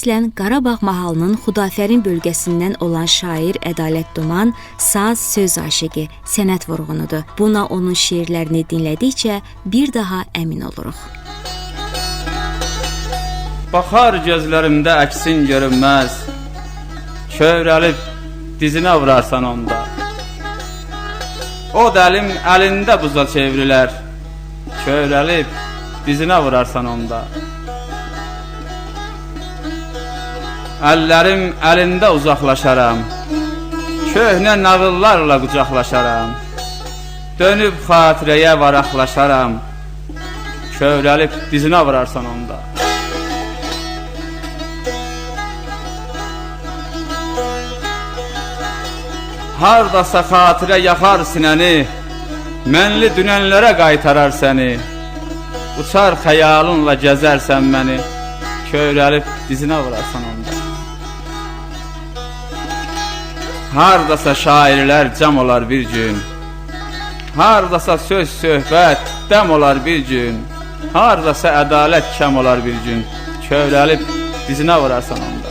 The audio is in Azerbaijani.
Əslən Qarabağ mahalının Xudafərin bölgəsindən olan şair Ədalət Duman saz, söz aşiqi, sənət vurğunudur. Buna onun şeirlərini dinlədikcə bir daha əmin oluruq. Baxar gözlərimdə əksin görünməz, kövrəlib dizinə vurarsan onda. O dəlim əlində buza çevrilər, kövrəlib dizinə vurarsan onda. Əllərim əlində uzaqlaşaram, köhnə nağıllarla qucaqlaşaram. Dönüb xatirəyə varaqlaşaram, kövrəlib dizinə vurarsan onda. Hardasa xatirə yaxar sinəni, mənli dünənlərə qaytarar səni. Uçar xəyalınla gəzərsən məni, kövrəlib dizinə vurarsan onda. Hardasa şairlər cəm olar bir gün, hardasa söz söhbət dəm olar bir gün, hardasa ədalət kəm olar bir gün, kövrəlib dizinə vurarsan onda.